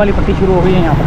वाली पट्टी शुरू हो गई है यहाँ पर।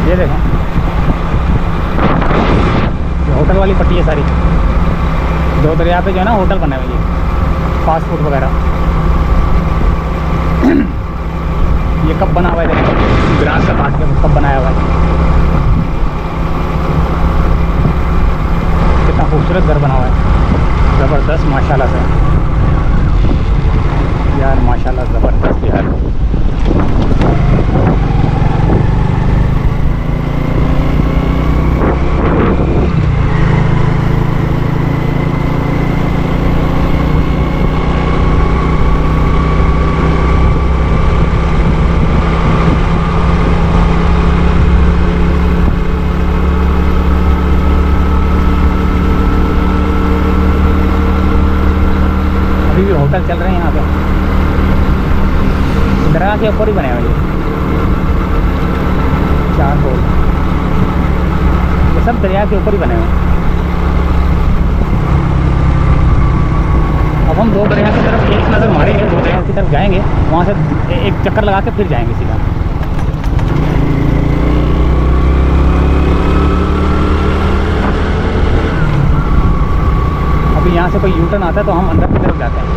ये देखो ये होटल वाली पट्टी है सारी। दो दरिया पे जो है ना होटल बने हुए हैं, फास्ट फूड वगैरह। ये कब बना हुआ है देखो, ग्रास का काट के कब बनाया हुआ है। कितना खूबसूरत घर बना हुआ है, ज़बरदस्त माशाल्लाह से यार, माशाल्लाह ज़बरदस्त यार। होटल चल रहे हैं यहाँ पे, दरिया के ऊपर ही बने हुए चार होल, ये सब दरिया के ऊपर ही बने हुए हैं। अब हम दो दरिया की तरफ एक नज़र मारेंगे, दो दरिया की तरफ जाएंगे, वहाँ से एक चक्कर लगा के फिर जाएंगे सीधा। अभी यहाँ से कोई यू टर्न आता है तो हम अंदर की तरफ जाते हैं।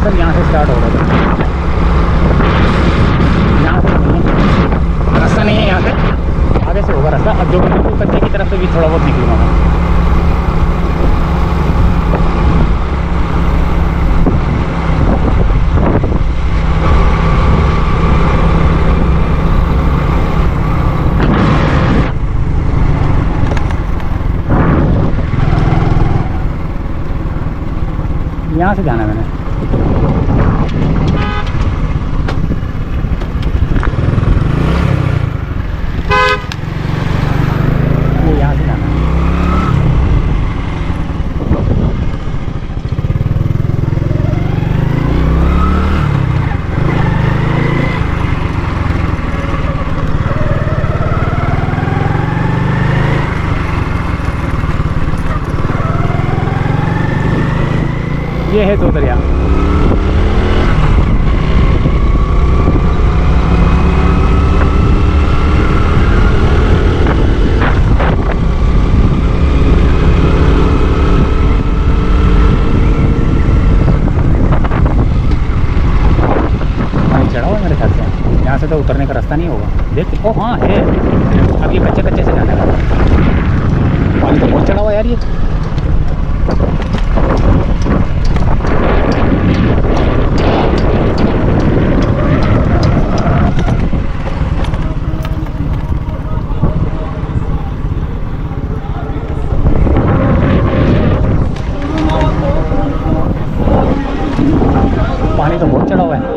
सब यहाँ से स्टार्ट हो रहा है, यहाँ से रास्ता नहीं है, यहाँ से आगे से होगा रास्ता। अब जो कच्चे की तरफ से भी थोड़ा बहुत निकलूँगा मैं। यहाँ से जाना है मैंने। ये यहाँ से जाना है। ये है दो दरिया। पानी चढ़ा हुआ मेरे ख्याल से, यहाँ से तो उतरने का रास्ता नहीं होगा। देख, ओ हाँ है, अब ये कच्चे कच्चे से जाने का। पानी तो बहुत चढ़ा हुआ यार ये। पानी तो बहुत चढ़ा हुआ है।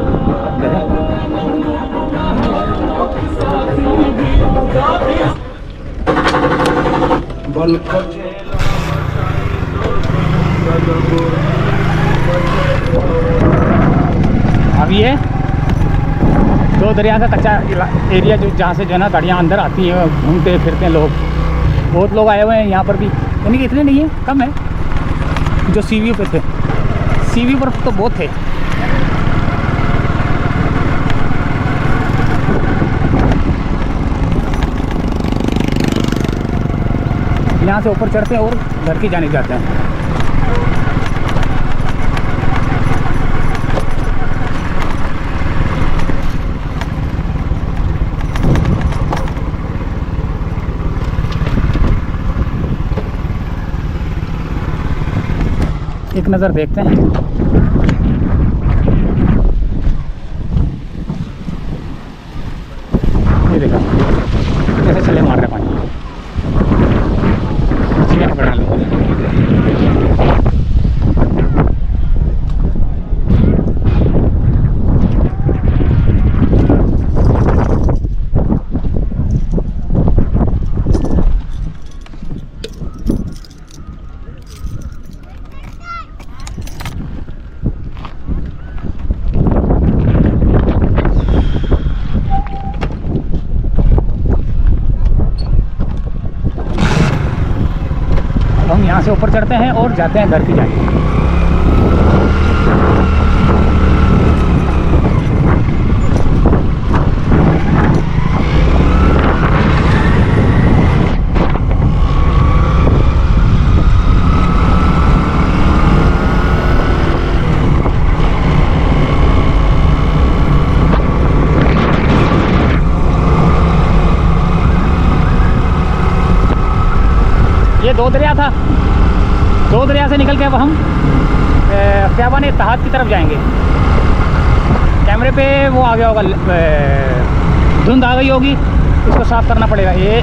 अब ये दो दरिया का कच्चा एरिया जो जहाँ से जो है ना गाड़ियाँ अंदर आती हैं, घूमते फिरते हैं लोग। बहुत लोग आए हुए हैं यहाँ पर भी, यानी कि इतने नहीं है, कम है। जो सी व्यू पे थे, सी व्यू पर तो बहुत थे। यहाँ से ऊपर चढ़ते हैं और घर की जाने जाते हैं। एक नज़र देखते हैं। ये देखा कैसे चले मार रहे पानी, चिकन बना लो। यहाँ से ऊपर चढ़ते हैं और जाते हैं घर की जाने। ये दो दरिया था, दो दरिया से निकल के अब हम क्या बने तहात की तरफ जाएंगे। कैमरे पे वो आ गया होगा, धुंध आ गई होगी, इसको साफ करना पड़ेगा। ये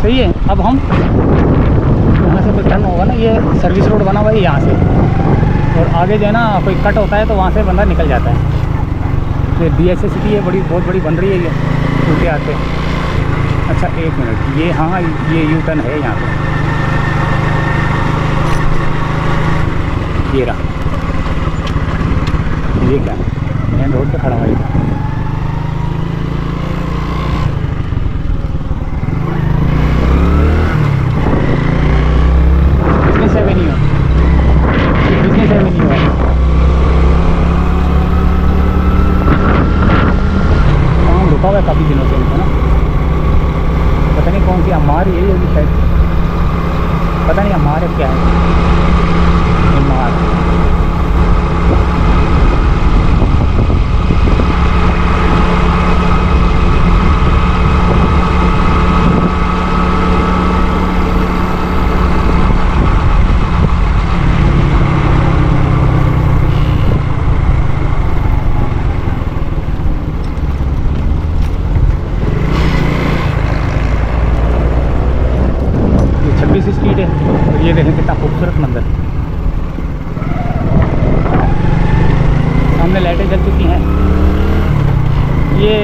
सही है। अब हम यहाँ से कोई टर्न होगा ना, ये सर्विस रोड बना हुआ है यहाँ से, और आगे जो है ना कोई कट होता है तो वहाँ से बंदा निकल जाता है। ये DSA सिटी है, बहुत बड़ी बन रही है ये टूटे आते। अच्छा एक मिनट, ये हाँ ये यू टर्न है यहाँ पे, ये रहा। ये क्या मेन रोड पे खड़ा हुआ है। बिजनेस एवेन्यू, बिजनेस एवेन्यू है। काम रुका हुआ है काफ़ी दिनों से इनको ना, पता नहीं कौन सी अमार यही होगी शायद, पता नहीं अमार है क्या है। अमार स्ट्रीट है, और ये देखें कितना खूबसूरत मंदिर। सामने लाइटें जल चुकी हैं, ये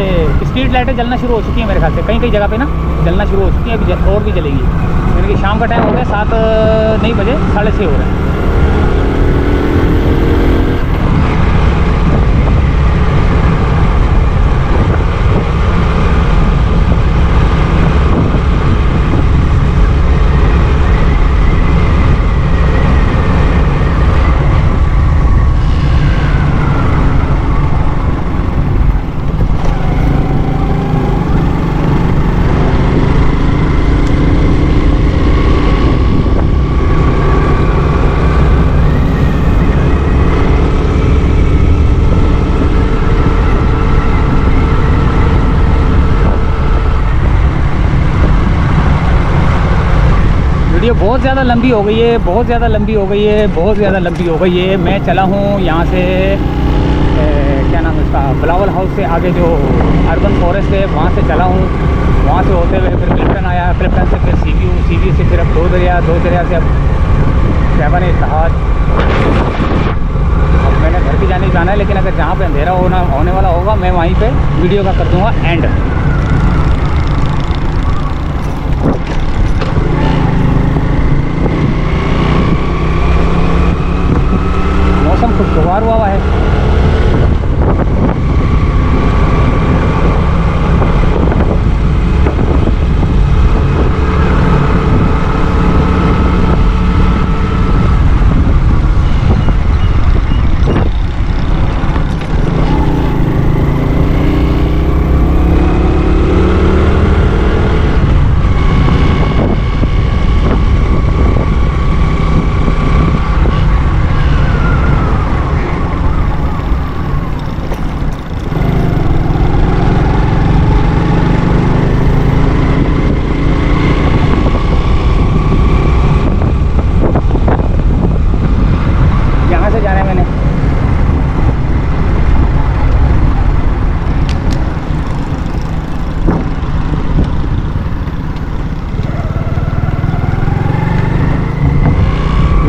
स्ट्रीट लाइटें जलना शुरू हो चुकी हैं मेरे ख्याल से, कई जगह पे ना जलना शुरू हो चुकी हैं, अभी और भी जलेगी। यानी कि शाम का टाइम हो गया, 7 नहीं बजे, 6:30 हो रहा है। वीडियो बहुत ज़्यादा लंबी हो गई है, बहुत ज़्यादा लंबी हो गई है, बहुत ज़्यादा लंबी हो गई है। मैं चला हूँ यहाँ से क्या नाम है उसका, बिलावल हाउस से आगे जो अर्बन फॉरेस्ट है वहाँ से चला हूँ। वहाँ से होते हुए फिर क्लिफ्टन आया, क्लिफ्टन से फिर सीवी से फिर अब दो दरिया से अब क्या बने तहात। अब मैंने घर की जाने जाना है, लेकिन अगर जहाँ पे अंधेरा होने वाला होगा मैं वहीं पे वीडियो का कर दूँगा एंड। मौसम खुशगवार हुआ है।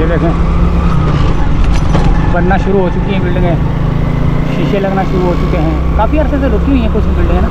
देखें बनना शुरू हो चुकी हैं बिल्डिंगें, शीशे लगना शुरू हो चुके हैं। काफ़ी अरसे से रुकी हुई हैं कुछ बिल्डिंगें ना।